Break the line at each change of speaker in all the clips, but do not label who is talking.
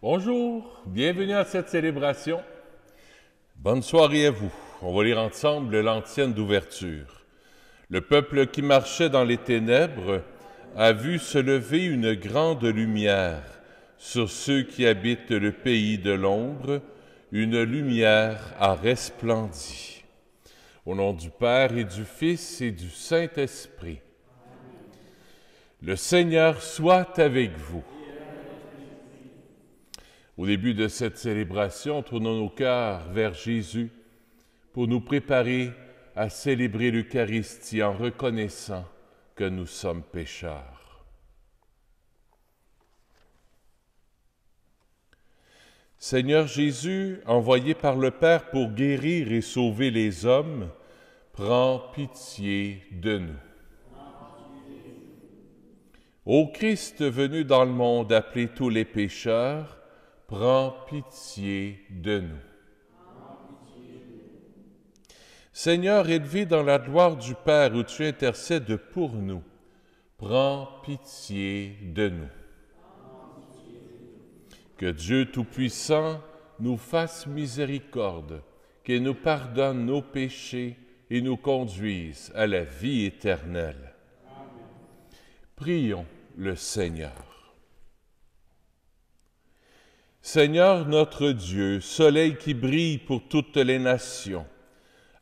Bonjour, bienvenue à cette célébration. Bonne soirée à vous. On va lire ensemble l'antienne d'ouverture. Le peuple qui marchait dans les ténèbres a vu se lever une grande lumière sur ceux qui habitent le pays de l'ombre. Une lumière a resplendi. Au nom du Père et du Fils et du Saint-Esprit. Le Seigneur soit avec vous. Au début de cette célébration, tournons nos cœurs vers Jésus pour nous préparer à célébrer l'Eucharistie en reconnaissant que nous sommes pécheurs. Seigneur Jésus, envoyé par le Père pour guérir et sauver les hommes, prends pitié de nous. Ô Christ venu dans le monde appeler tous les pécheurs, prends pitié de nous. Seigneur, élevé dans la gloire du Père où tu intercèdes pour nous, prends pitié de nous. Que Dieu Tout-Puissant nous fasse miséricorde, qu'il nous pardonne nos péchés et nous conduise à la vie éternelle. Amen. Prions le Seigneur. Seigneur notre Dieu, soleil qui brille pour toutes les nations,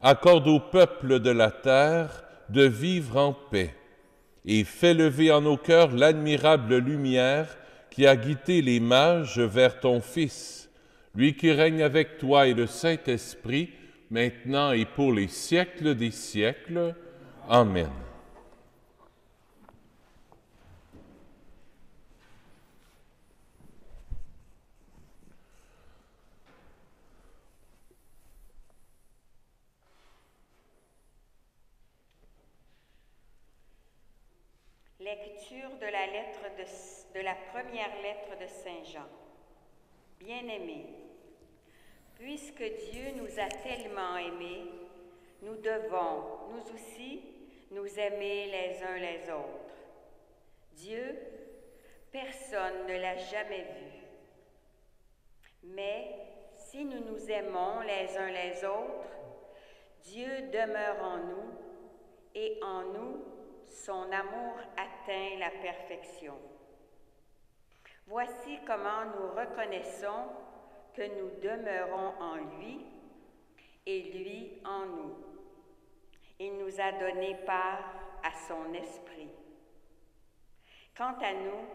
accorde au peuple de la terre de vivre en paix et fais lever en nos cœurs l'admirable lumière qui a guidé les mages vers ton Fils, lui qui règne avec toi et le Saint-Esprit, maintenant et pour les siècles des siècles. Amen.
Lecture de la première lettre de Saint Jean. Bien-aimés, puisque Dieu nous a tellement aimés, nous devons, nous aussi, nous aimer les uns les autres. Dieu, personne ne l'a jamais vu. Mais si nous nous aimons les uns les autres, Dieu demeure en nous et en nous, son amour atteint la perfection. Voici comment nous reconnaissons que nous demeurons en lui et lui en nous. Il nous a donné part à son esprit. Quant à nous,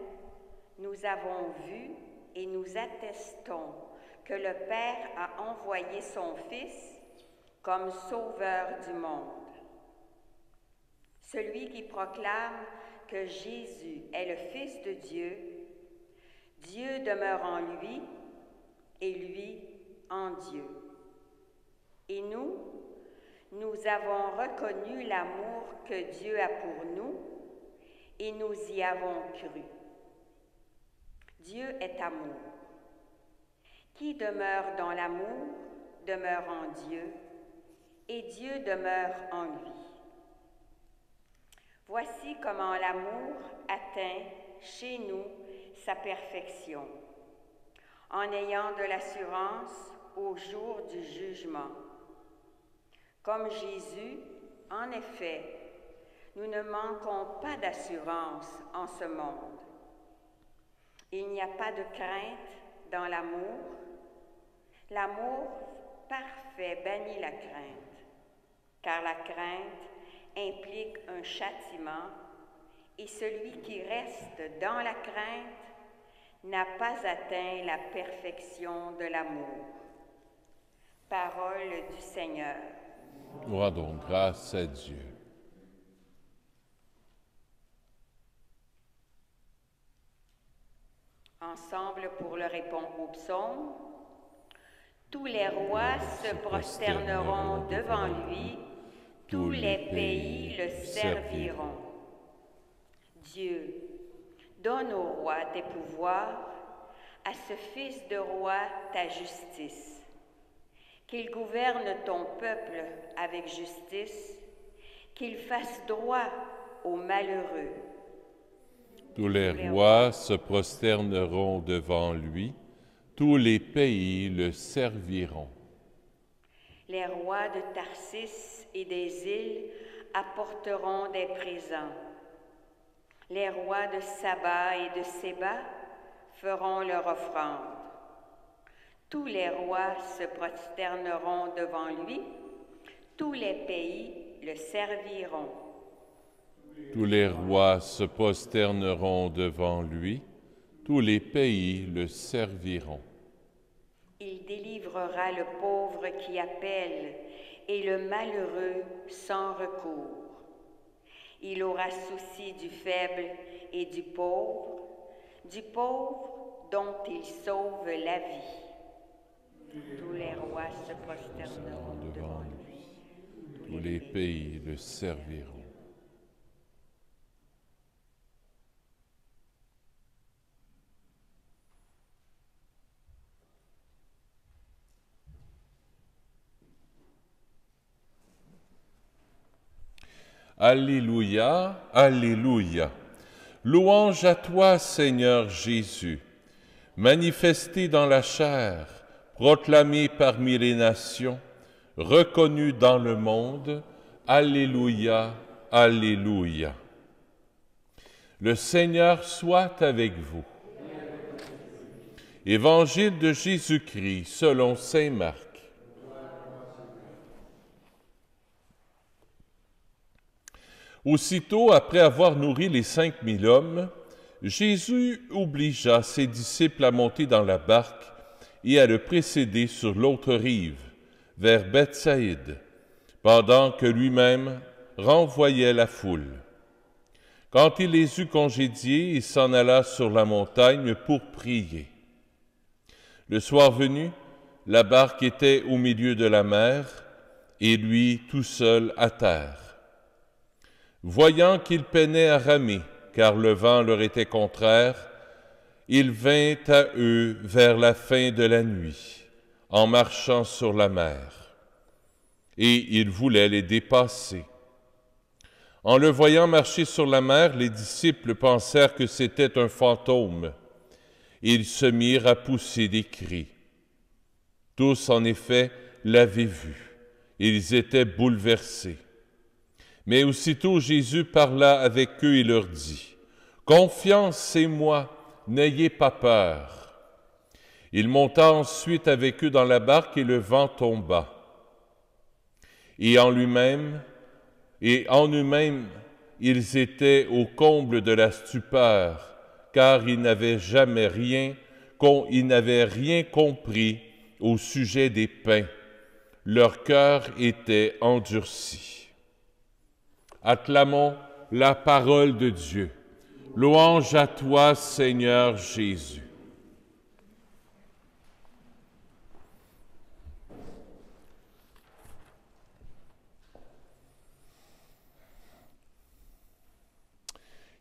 nous avons vu et nous attestons que le Père a envoyé son Fils comme sauveur du monde. Celui qui proclame que Jésus est le Fils de Dieu, Dieu demeure en lui et lui en Dieu. Et nous avons reconnu l'amour que Dieu a pour nous et nous y avons cru. Dieu est amour. Qui demeure dans l'amour demeure en Dieu et Dieu demeure en lui. Voici comment l'amour atteint chez nous sa perfection, en ayant de l'assurance au jour du jugement. Comme Jésus, en effet, nous ne manquons pas d'assurance en ce monde. Il n'y a pas de crainte dans l'amour. L'amour parfait bannit la crainte, car la crainte implique un châtiment, et celui qui reste dans la crainte n'a pas atteint la perfection de l'amour. Parole du Seigneur.
Rendons grâce à Dieu.
Ensemble pour le répondre au psaume. Tous les rois se prosterneront devant lui, tous les pays le serviront. Dieu, donne au roi tes pouvoirs, à ce fils de roi ta justice. Qu'il gouverne ton peuple avec justice, qu'il fasse droit aux malheureux.
Tous les rois se prosterneront devant lui, tous les pays le serviront.
Les rois de Tarsis et des îles apporteront des présents. Les rois de Saba et de Séba feront leur offrande. Tous les rois se prosterneront devant lui, tous les pays le serviront.
Tous les rois se prosterneront devant lui, tous les pays le serviront.
Il délivrera le pauvre qui appelle et le malheureux sans recours. Il aura souci du faible et du pauvre dont il sauve la vie. Tous les rois se prosterneront devant lui.
Tous les pays le serviront. Alléluia, Alléluia. Louange à toi, Seigneur Jésus, manifesté dans la chair, proclamé parmi les nations, reconnu dans le monde. Alléluia, Alléluia. Le Seigneur soit avec vous. Évangile de Jésus-Christ selon saint Marc. Aussitôt, après avoir nourri les 5000 hommes, Jésus obligea ses disciples à monter dans la barque et à le précéder sur l'autre rive, vers Bethsaïde, pendant que lui-même renvoyait la foule. Quand il les eut congédiés, il s'en alla sur la montagne pour prier. Le soir venu, la barque était au milieu de la mer, et lui tout seul à terre. Voyant qu'il peinait à ramer, car le vent leur était contraire, il vint à eux vers la fin de la nuit, en marchant sur la mer. Et il voulait les dépasser. En le voyant marcher sur la mer, les disciples pensèrent que c'était un fantôme. Ils se mirent à pousser des cris. Tous, en effet, l'avaient vu. Ils étaient bouleversés. Mais aussitôt Jésus parla avec eux et leur dit, « Confiance, c'est moi, n'ayez pas peur. » Il monta ensuite avec eux dans la barque et le vent tomba. Et en eux-mêmes, ils étaient au comble de la stupeur, car ils n'avaient rien compris au sujet des pains. Leur cœur était endurci. Acclamons la parole de Dieu. Louange à toi, Seigneur Jésus.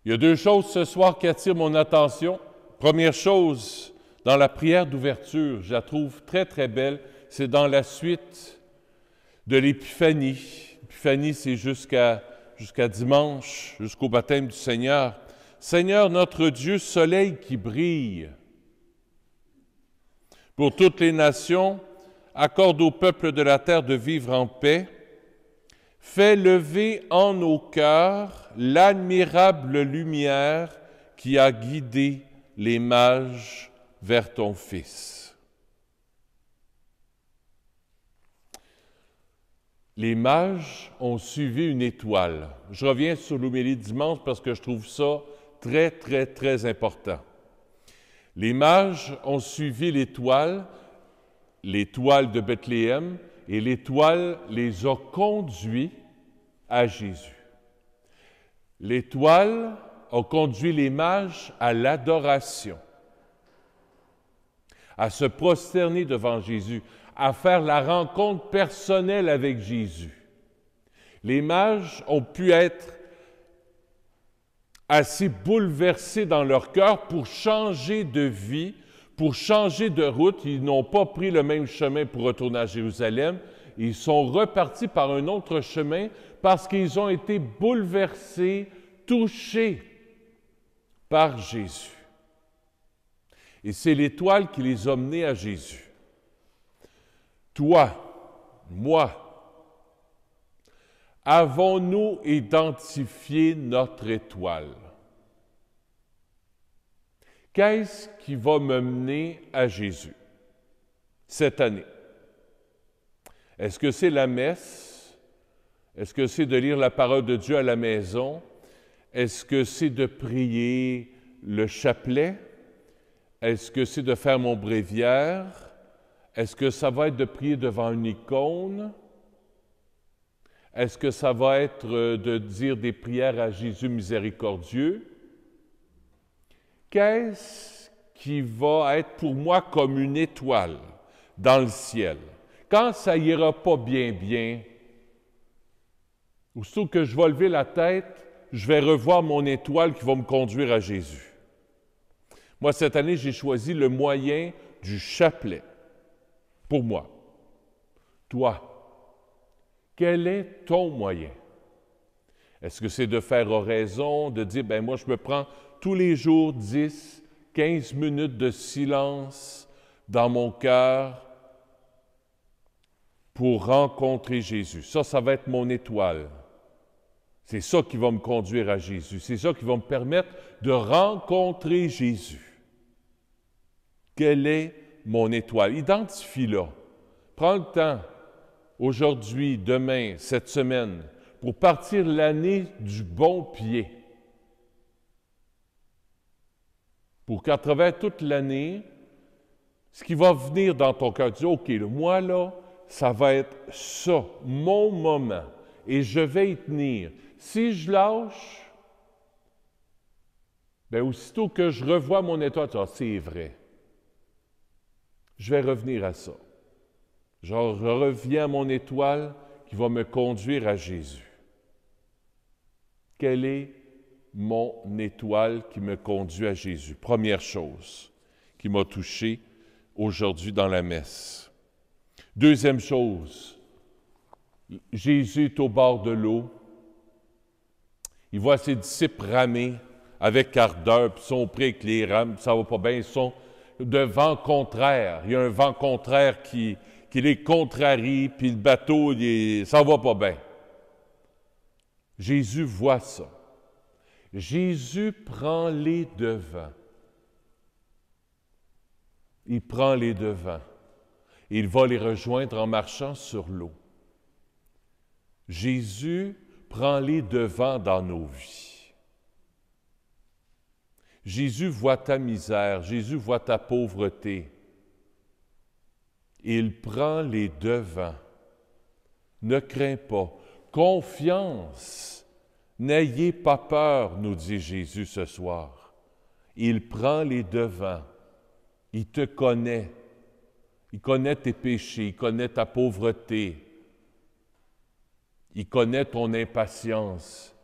Il y a deux choses ce soir qui attirent mon attention. Première chose, dans la prière d'ouverture, je la trouve très, très belle, c'est dans la suite de l'Épiphanie. L'Épiphanie, c'est jusqu'à dimanche, jusqu'au baptême du Seigneur. Seigneur, notre Dieu, soleil qui brille pour toutes les nations, accorde au peuple de la terre de vivre en paix. Fais lever en nos cœurs l'admirable lumière qui a guidé les mages vers ton Fils. Les mages ont suivi une étoile. Je reviens sur l'homélie de dimanche parce que je trouve ça très, très, très important. Les mages ont suivi l'étoile de Bethléem, et l'étoile les a conduits à Jésus. L'étoile a conduit les mages à l'adoration, à se prosterner devant Jésus, à faire la rencontre personnelle avec Jésus. Les mages ont pu être assez bouleversés dans leur cœur pour changer de vie, pour changer de route. Ils n'ont pas pris le même chemin pour retourner à Jérusalem. Ils sont repartis par un autre chemin parce qu'ils ont été bouleversés, touchés par Jésus. Et c'est l'étoile qui les a menés à Jésus. Toi, moi, avons-nous identifié notre étoile? Qu'est-ce qui va me mener à Jésus cette année? Est-ce que c'est la messe? Est-ce que c'est de lire la parole de Dieu à la maison? Est-ce que c'est de prier le chapelet? Est-ce que c'est de faire mon bréviaire? Est-ce que ça va être de prier devant une icône? Est-ce que ça va être de dire des prières à Jésus miséricordieux? Qu'est-ce qui va être pour moi comme une étoile dans le ciel? Quand ça ira pas bien, aussitôt que je vais lever la tête, je vais revoir mon étoile qui va me conduire à Jésus. Moi, cette année, j'ai choisi le moyen du chapelet. Pour moi. Toi, quel est ton moyen? Est-ce que c'est de faire oraison, de dire, ben moi, je me prends tous les jours 10, 15 minutes de silence dans mon cœur pour rencontrer Jésus. Ça va être mon étoile. C'est ça qui va me conduire à Jésus. C'est ça qui va me permettre de rencontrer Jésus. Quelle est mon étoile? Identifie-la. Prends le temps, aujourd'hui, demain, cette semaine, pour partir l'année du bon pied. Pour qu'à travers toute l'année, ce qui va venir dans ton cœur, tu dis, OK, moi là, ça va être ça, mon moment, et je vais y tenir. Si je lâche, bien, aussitôt que je revois mon étoile, tu dis, c'est vrai. Je vais revenir à ça. Je reviens à mon étoile qui va me conduire à Jésus. Quelle est mon étoile qui me conduit à Jésus? Première chose qui m'a touché aujourd'hui dans la messe. Deuxième chose, Jésus est au bord de l'eau. Il voit ses disciples ramer avec ardeur, puis ils sont pris avec les rames, ça va pas bien, ils sont de vent contraire. Il y a un vent contraire qui les contrarie, puis le bateau, ça va pas bien. Jésus voit ça. Jésus prend les devants. Il prend les devants. Il va les rejoindre en marchant sur l'eau. Jésus prend les devants dans nos vies. Jésus voit ta misère, Jésus voit ta pauvreté. Il prend les devants. Ne crains pas. Confiance. N'ayez pas peur, nous dit Jésus ce soir. Il prend les devants. Il te connaît. Il connaît tes péchés, il connaît ta pauvreté. Il connaît ton impatience.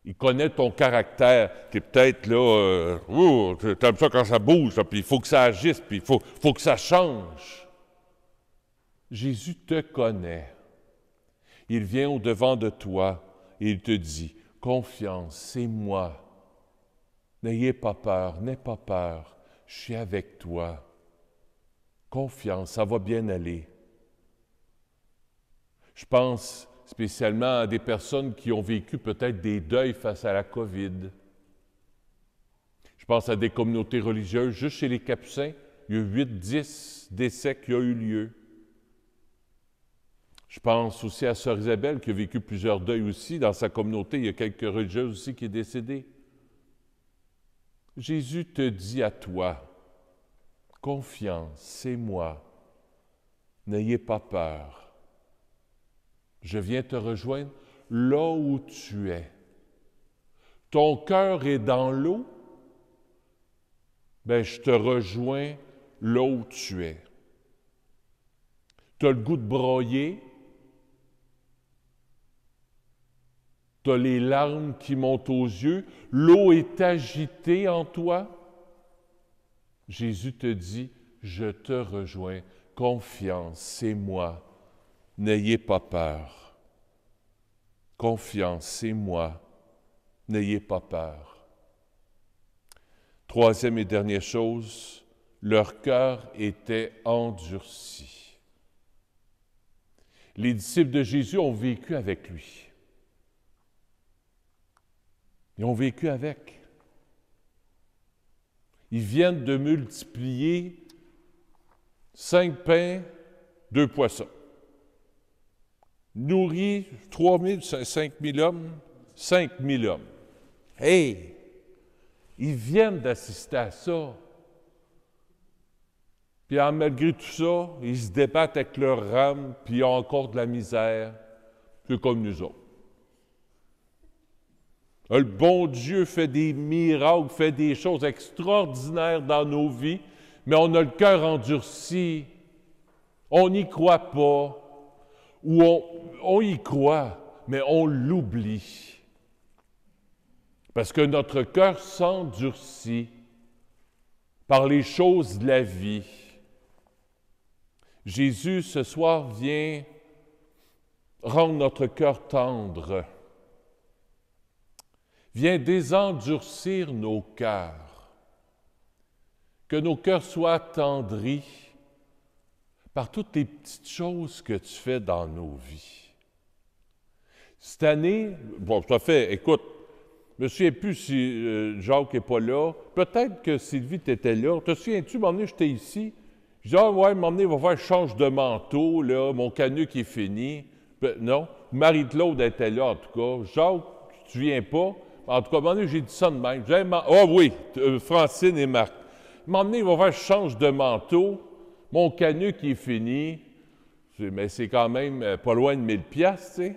Il connaît ton caractère, qui est peut-être là, t'aimes ça quand ça bouge, puis il faut que ça agisse, puis il faut que ça change. Jésus te connaît. Il vient au-devant de toi et il te dit, confiance, c'est moi. N'ayez pas peur, n'aie pas peur, je suis avec toi. Confiance, ça va bien aller. Je pense spécialement à des personnes qui ont vécu peut-être des deuils face à la COVID. Je pense à des communautés religieuses. Juste chez les Capucins, il y a 8-10 décès qui ont eu lieu. Je pense aussi à Sœur Isabelle qui a vécu plusieurs deuils aussi. Dans sa communauté, il y a quelques religieuses aussi qui sont décédées. Jésus te dit à toi, confiance, c'est moi. N'ayez pas peur. Je viens te rejoindre là où tu es. Ton cœur est dans l'eau, bien, je te rejoins là où tu es. Tu as le goût de broyer, tu as les larmes qui montent aux yeux, l'eau est agitée en toi. Jésus te dit, je te rejoins, confiance, c'est moi. N'ayez pas peur. Confiance, c'est moi. N'ayez pas peur. Troisième et dernière chose, leur cœur était endurci. Les disciples de Jésus ont vécu avec lui. Ils ont vécu avec. Ils viennent de multiplier 5 pains, 2 poissons. Nourrit 3 000, 5 000 hommes, 5 000 hommes. Hey! Ils viennent d'assister à ça. Puis malgré tout ça, ils se débattent avec leurs rames, puis ils ont encore de la misère. C'est comme nous autres. Le bon Dieu fait des miracles, fait des choses extraordinaires dans nos vies, mais on a le cœur endurci. On n'y croit pas. Ou on y croit, mais on l'oublie. Parce que notre cœur s'endurcit par les choses de la vie. Jésus, ce soir, vient rendre notre cœur tendre, vient désendurcir nos cœurs, que nos cœurs soient attendris par toutes les petites choses que tu fais dans nos vies. Cette année, bon, tout à fait, écoute, je me souviens plus si Jacques n'est pas là. Peut-être que Sylvie, tu étais là. Te souviens-tu, m'emmener, j'étais ici. Je dis, ah ouais, m'emmener, il va faire change de manteau, là, mon canuc est fini. Non, Marie-Claude était là, en tout cas. Jacques, tu viens pas. En tout cas, m'emmener, j'ai dit ça de même. Ah oui, Francine et Marc. M'emmener, il va faire change de manteau. Mon canuc est fini. Mais c'est quand même pas loin de 1000 piastres, tu sais.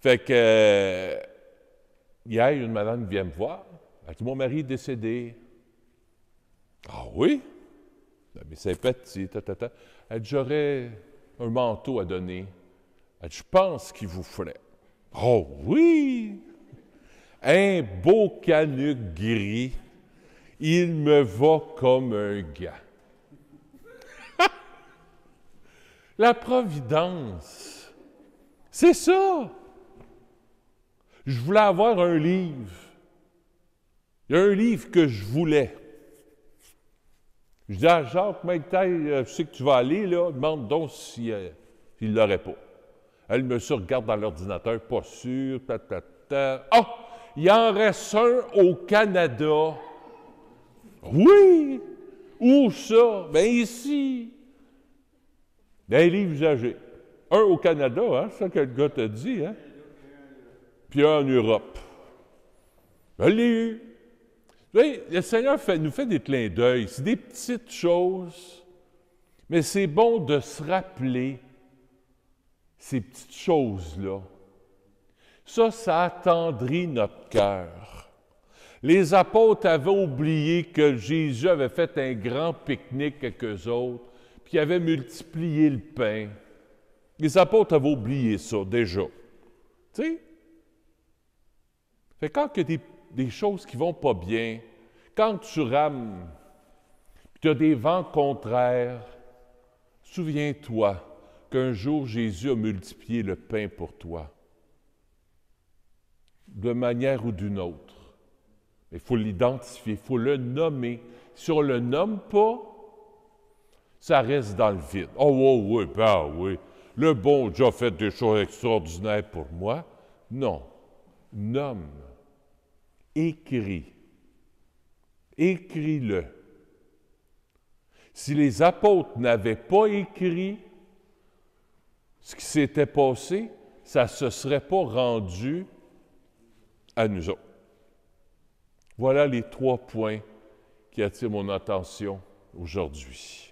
Fait que... hier, une madame vient me voir. Elle dit, mon mari est décédé. Ah oui? Mais c'est petit. Elle dit, j'aurais un manteau à donner. Elle dit, je pense qu'il vous ferait. Oh oui! Un beau canuc gris. Il me va comme un gars. La providence, c'est ça. Je voulais avoir un livre. Il y a un livre que je voulais. Je dis à Jacques, je sais que tu vas aller, là, demande donc s'il ne l'aurait pas. Elle me regarde dans l'ordinateur, pas sûr, Ah! Il en reste un au Canada. Oui! Où ça? Bien ici. Des livres usagés. Un au Canada, hein? C'est ça que le gars t'a dit, hein? Puis un en Europe. Je l'ai eu. Vous voyez, le Seigneur nous fait des clins d'œil. C'est des petites choses, mais c'est bon de se rappeler ces petites choses-là. Ça attendrit notre cœur. Les apôtres avaient oublié que Jésus avait fait un grand pique-nique avec eux autres, puis qu'il avait multiplié le pain. Les apôtres avaient oublié ça, déjà. Tu sais? Fait quand il y a des choses qui vont pas bien, quand tu rames, puis tu as des vents contraires, souviens-toi qu'un jour Jésus a multiplié le pain pour toi, de manière ou d'une autre. Il faut l'identifier, il faut le nommer. Si on ne le nomme pas, ça reste dans le vide. Oh oui, ben oui, le bon Dieu a fait des choses extraordinaires pour moi. Non, nomme, écris, écris-le. Si les apôtres n'avaient pas écrit ce qui s'était passé, ça ne se serait pas rendu à nous autres. Voilà les 3 points qui attirent mon attention aujourd'hui.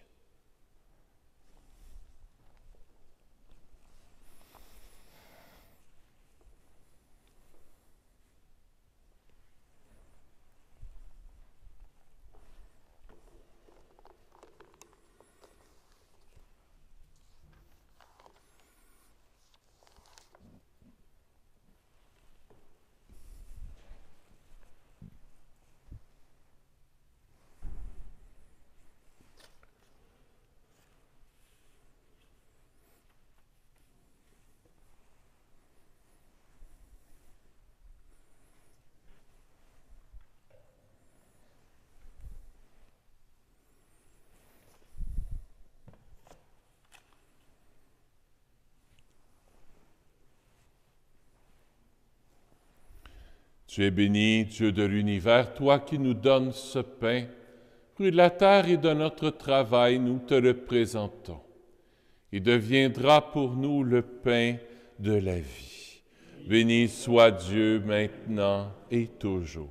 Tu es béni, Dieu de l'univers, toi qui nous donnes ce pain, fruit de la terre et de notre travail, nous te le présentons. Il deviendra pour nous le pain de la vie. Béni soit Dieu maintenant et toujours.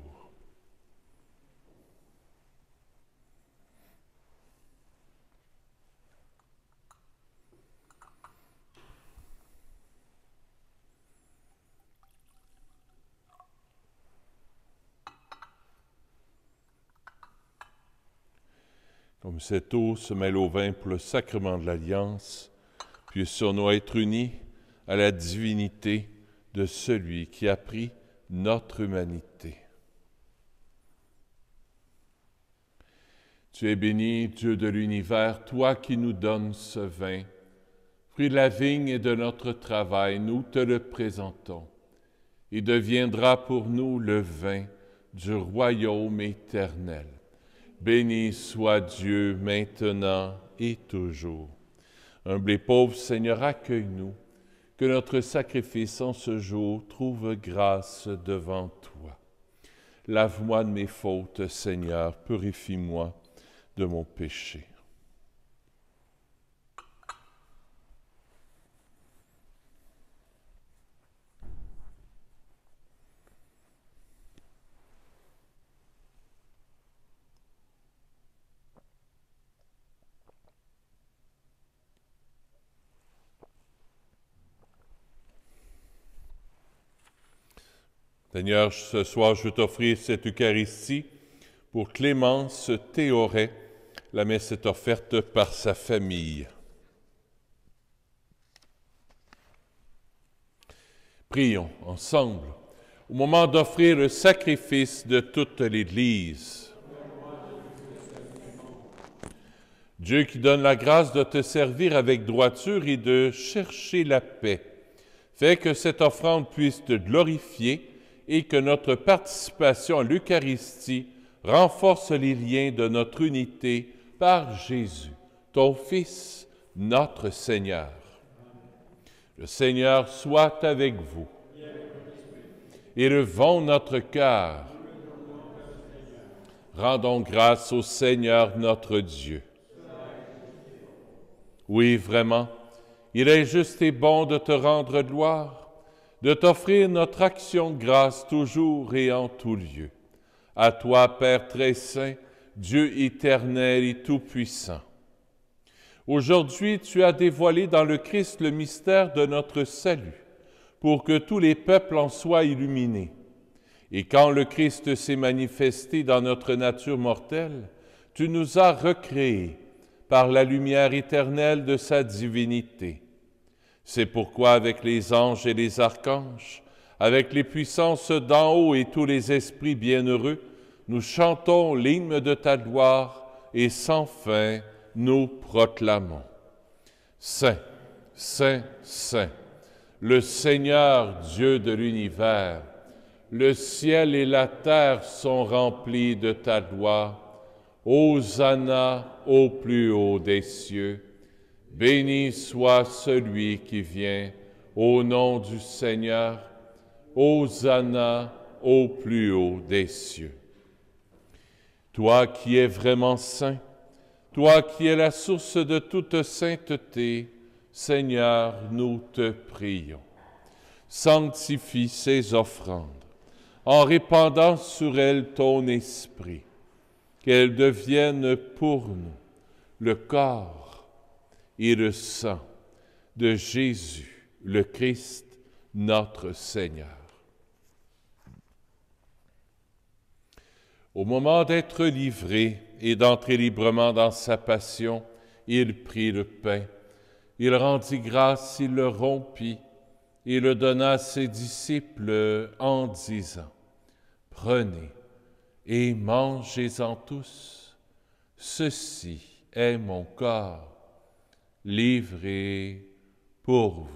Comme cette eau se mêle au vin pour le sacrement de l'Alliance, puissions-nous être unis à la divinité de celui qui a pris notre humanité. Tu es béni, Dieu de l'univers, toi qui nous donnes ce vin, fruit de la vigne et de notre travail, nous te le présentons. Il deviendra pour nous le vin du royaume éternel. Béni soit Dieu maintenant et toujours. Humble et pauvre Seigneur, accueille-nous, que notre sacrifice en ce jour trouve grâce devant toi. Lave-moi de mes fautes, Seigneur, purifie-moi de mon péché. Seigneur, ce soir, je veux t'offrir cette Eucharistie pour Clémence Théoret. La messe est offerte par sa famille. Prions ensemble au moment d'offrir le sacrifice de toute l'Église. Dieu qui donne la grâce de te servir avec droiture et de chercher la paix, fais que cette offrande puisse te glorifier et que notre participation à l'Eucharistie renforce les liens de notre unité par Jésus, ton Fils, notre Seigneur. Le Seigneur soit avec vous. Élevons notre cœur. Rendons grâce au Seigneur notre Dieu. Oui, vraiment, il est juste et bon de te rendre gloire, de t'offrir notre action de grâce toujours et en tout lieu. À toi, Père très saint, Dieu éternel et tout-puissant. Aujourd'hui, tu as dévoilé dans le Christ le mystère de notre salut, pour que tous les peuples en soient illuminés. Et quand le Christ s'est manifesté dans notre nature mortelle, tu nous as recréés par la lumière éternelle de sa divinité. C'est pourquoi avec les anges et les archanges, avec les puissances d'en haut et tous les esprits bienheureux, nous chantons l'hymne de ta gloire et sans fin nous proclamons. Saint, Saint, Saint, le Seigneur Dieu de l'univers, le ciel et la terre sont remplis de ta gloire. Hosanna au plus haut des cieux. Béni soit celui qui vient au nom du Seigneur. Hosanna au plus haut des cieux. Toi qui es vraiment saint, toi qui es la source de toute sainteté, Seigneur, nous te prions. Sanctifie ces offrandes en répandant sur elles ton esprit, qu'elles deviennent pour nous le corps et le sang de Jésus, le Christ, notre Seigneur. Au moment d'être livré et d'entrer librement dans sa passion, il prit le pain, il rendit grâce, il le rompit, et le donna à ses disciples en disant, « Prenez et mangez-en tous, ceci est mon corps, livré pour vous. »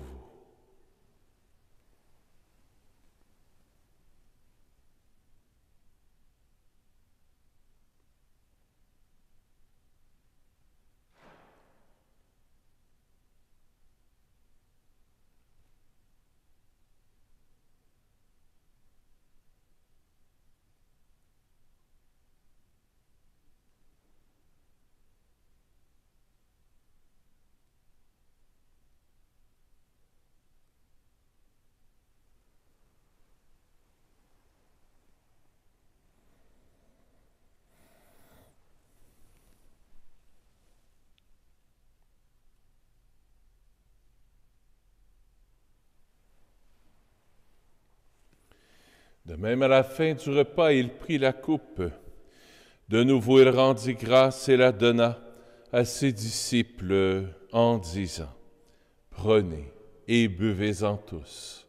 De même, à la fin du repas, il prit la coupe. De nouveau, il rendit grâce et la donna à ses disciples en disant, « Prenez et buvez-en tous,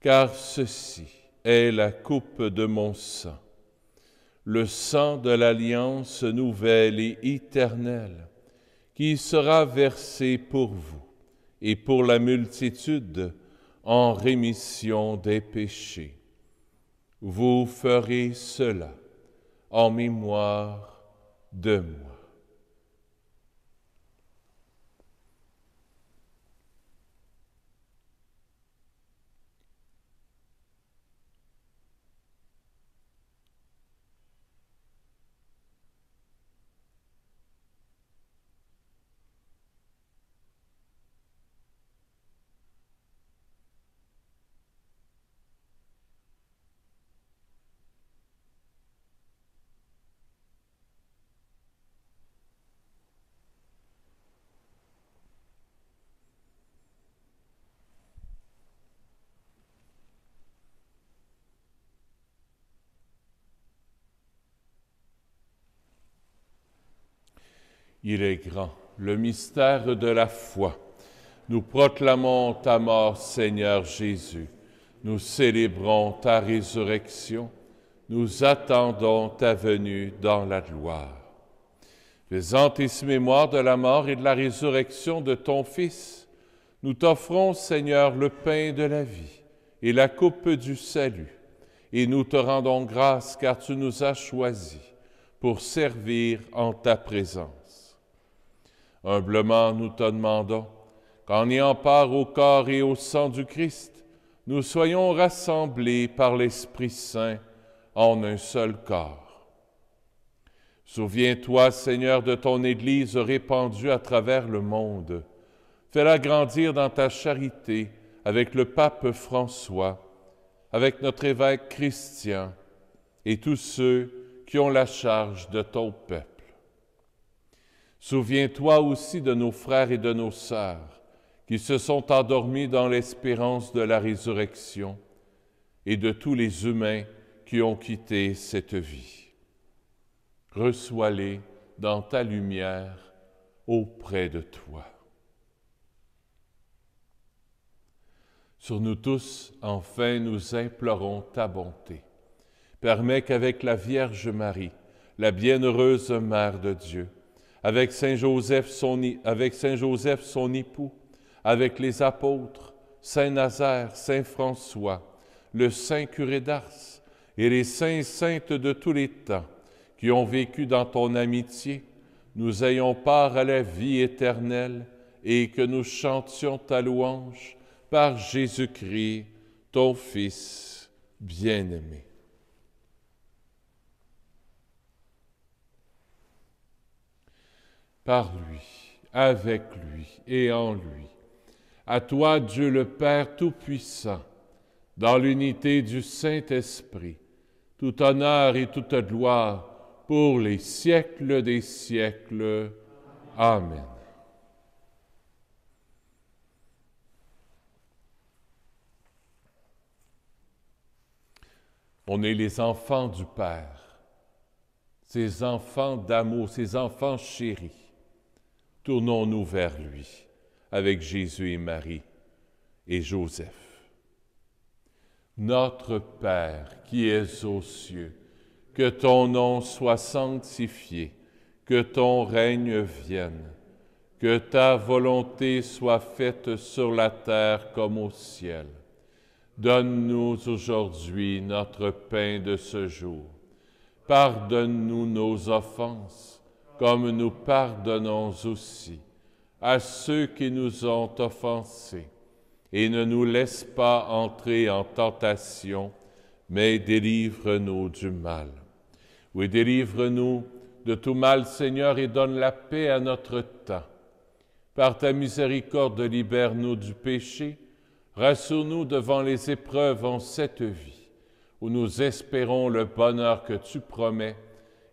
car ceci est la coupe de mon sang, le sang de l'alliance nouvelle et éternelle, qui sera versé pour vous et pour la multitude en rémission des péchés. Vous ferez cela en mémoire de moi. » Il est grand, le mystère de la foi. Nous proclamons ta mort, Seigneur Jésus. Nous célébrons ta résurrection. Nous attendons ta venue dans la gloire. Faisant ainsi mémoire de la mort et de la résurrection de ton Fils, nous t'offrons, Seigneur, le pain de la vie et la coupe du salut, et nous te rendons grâce car tu nous as choisis pour servir en ta présence. Humblement, nous te demandons qu'en ayant part au corps et au sang du Christ, nous soyons rassemblés par l'Esprit Saint en un seul corps. Souviens-toi, Seigneur, de ton Église répandue à travers le monde. Fais-la grandir dans ta charité avec le pape François, avec notre évêque Christian et tous ceux qui ont la charge de ton peuple. Souviens-toi aussi de nos frères et de nos sœurs qui se sont endormis dans l'espérance de la résurrection et de tous les humains qui ont quitté cette vie. Reçois-les dans ta lumière auprès de toi. Sur nous tous, enfin, nous implorons ta bonté. Permets qu'avec la Vierge Marie, la bienheureuse Mère de Dieu, avec Saint Joseph son époux, avec les apôtres, Saint Nazaire, Saint François, le Saint curé d'Ars et les saints et saintes de tous les temps qui ont vécu dans ton amitié, nous ayons part à la vie éternelle et que nous chantions ta louange par Jésus-Christ, ton Fils bien-aimé. Par lui, avec lui et en lui. À toi, Dieu le Père Tout-Puissant, dans l'unité du Saint-Esprit, tout honneur et toute gloire pour les siècles des siècles. Amen. On est les enfants du Père, ses enfants d'amour, ses enfants chéris. Tournons-nous vers lui, avec Jésus et Marie et Joseph. Notre Père qui es aux cieux, que ton nom soit sanctifié, que ton règne vienne, que ta volonté soit faite sur la terre comme au ciel. Donne-nous aujourd'hui notre pain de ce jour. Pardonne-nous nos offenses, comme nous pardonnons aussi à ceux qui nous ont offensés. Et ne nous laisse pas entrer en tentation, mais délivre-nous du mal. Oui, délivre-nous de tout mal, Seigneur, et donne la paix à notre temps. Par ta miséricorde, libère-nous du péché, rassure-nous devant les épreuves en cette vie, où nous espérons le bonheur que tu promets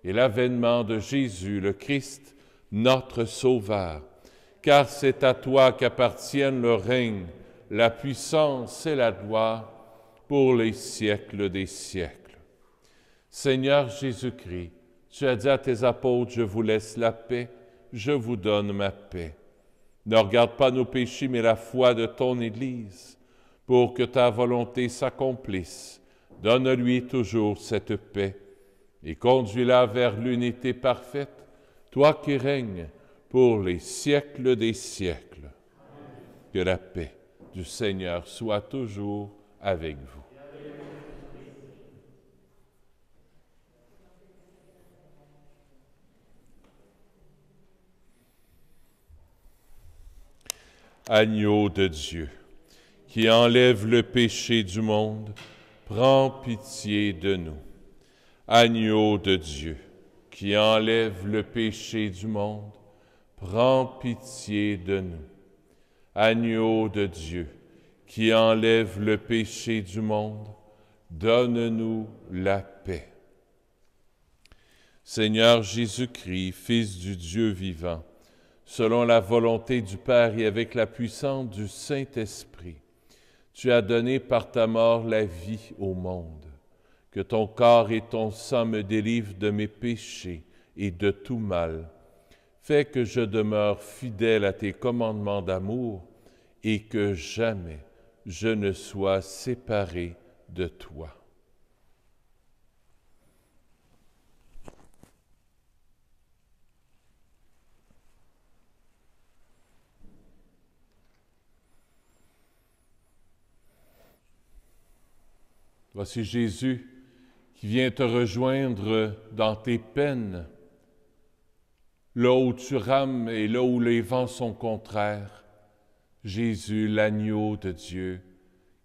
et l'avènement de Jésus, le Christ, notre Sauveur. Car c'est à toi qu'appartiennent le règne, la puissance et la gloire, pour les siècles des siècles. Seigneur Jésus-Christ, tu as dit à tes apôtres, je vous laisse la paix, je vous donne ma paix. Ne regarde pas nos péchés, mais la foi de ton Église, pour que ta volonté s'accomplisse. Donne-lui toujours cette paix et conduis-la vers l'unité parfaite, toi qui règnes pour les siècles des siècles. Que la paix du Seigneur soit toujours avec vous. Agneau de Dieu, qui enlève le péché du monde, prends pitié de nous. Agneau de Dieu, qui enlève le péché du monde, prends pitié de nous. Agneau de Dieu, qui enlève le péché du monde, donne-nous la paix. Seigneur Jésus-Christ, Fils du Dieu vivant, selon la volonté du Père et avec la puissance du Saint-Esprit, tu as donné par ta mort la vie au monde. Que ton corps et ton sang me délivrent de mes péchés et de tout mal. Fais que je demeure fidèle à tes commandements d'amour et que jamais je ne sois séparé de toi. Voici Jésus qui vient te rejoindre dans tes peines, là où tu rames et là où les vents sont contraires. Jésus, l'agneau de Dieu,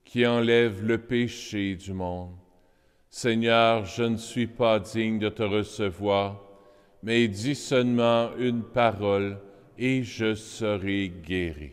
qui enlève le péché du monde. Seigneur, je ne suis pas digne de te recevoir, mais dis seulement une parole et je serai guéri.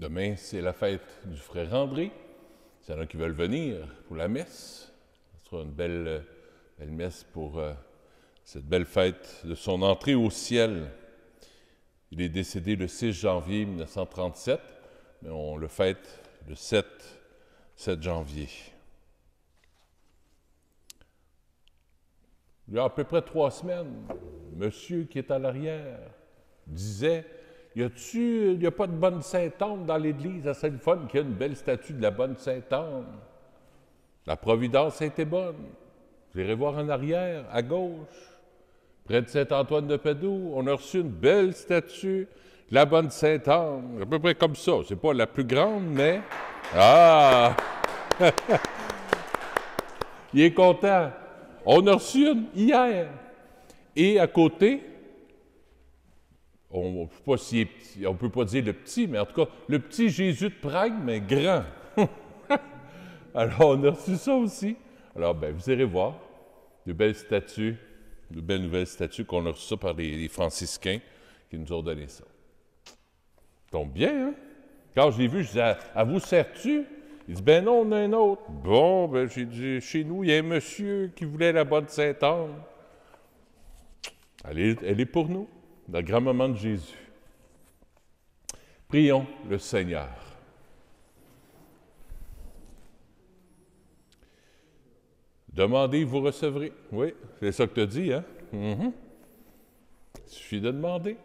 Demain, c'est la fête du frère André. S'il y en a qui veulent venir pour la messe, ce sera une belle messe pour cette belle fête de son entrée au ciel. Il est décédé le 6 janvier 1937, mais on le fête le 7 janvier. Il y a à peu près 3 semaines, monsieur qui est à l'arrière disait « Il n'y a pas de bonne Sainte-Anne dans l'église à Sainte-Foy qui a une belle statue de la bonne Sainte-Anne. La Providence a été bonne. Vous irez voir en arrière, à gauche, près de Saint-Antoine de Padoue, on a reçu une belle statue de la bonne Sainte-Anne, à peu près comme ça. C'est pas la plus grande, mais... Ah! Il est content. On a reçu une hier. Et à côté, on ne peut pas dire le petit, mais en tout cas, le petit Jésus de Prague, mais grand. Alors, on a reçu ça aussi. Alors, bien, vous irez voir de belles statues, de belles nouvelles statues qu'on a reçues par les franciscains qui nous ont donné ça. Ça tombe bien, hein? Quand je l'ai vu, je disais, « À vous sers-tu? » Il dit, « Ben non, on a un autre. » Bon, ben j'ai dit, « Chez nous, il y a un monsieur qui voulait la bonne Sainte-Anne. » Elle est pour nous, dans le grand moment de Jésus. Prions le Seigneur. Demandez, vous recevrez. Oui, c'est ça que tu as dit, hein? Il suffit de demander.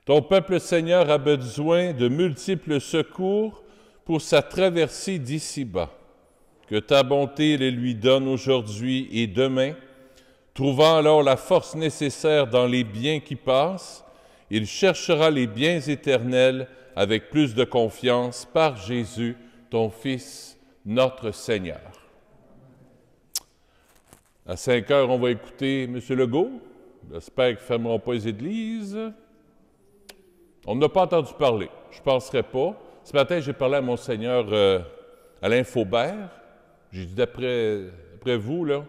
Ton peuple, Seigneur, a besoin de multiples secours pour sa traversée d'ici-bas. Que ta bonté les lui donne aujourd'hui et demain. Trouvant alors la force nécessaire dans les biens qui passent, il cherchera les biens éternels avec plus de confiance par Jésus, ton Fils, notre Seigneur. À 5 heures, on va écouter M. Legault. J'espère qu'ils ne fermeront pas les églises. On n'a pas entendu parler. Je ne penserais pas. Ce matin, j'ai parlé à Monseigneur Alain Faubert. J'ai dit, d'après vous, là,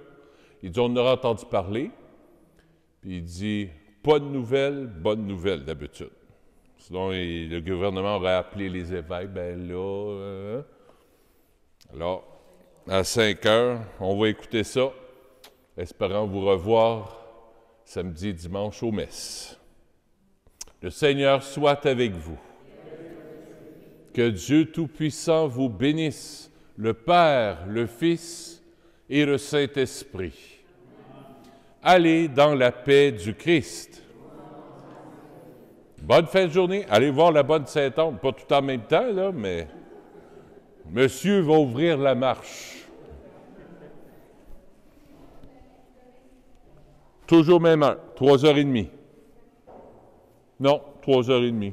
il dit, on en aura entendu parler. Puis il dit, pas de nouvelles, bonne nouvelle d'habitude. Sinon, le gouvernement aurait appelé les évêques. Ben là... Alors, à 5 heures, on va écouter ça, espérant vous revoir samedi et dimanche aux messes. Le Seigneur soit avec vous. Que Dieu Tout-Puissant vous bénisse, le Père, le Fils et le Saint-Esprit. Allez dans la paix du Christ. Bonne fin de journée. Allez voir la bonne Sainte-Anne. Pas tout en même temps, là, mais... Monsieur va ouvrir la marche. Toujours même heure, 3h30. Non, 3h30.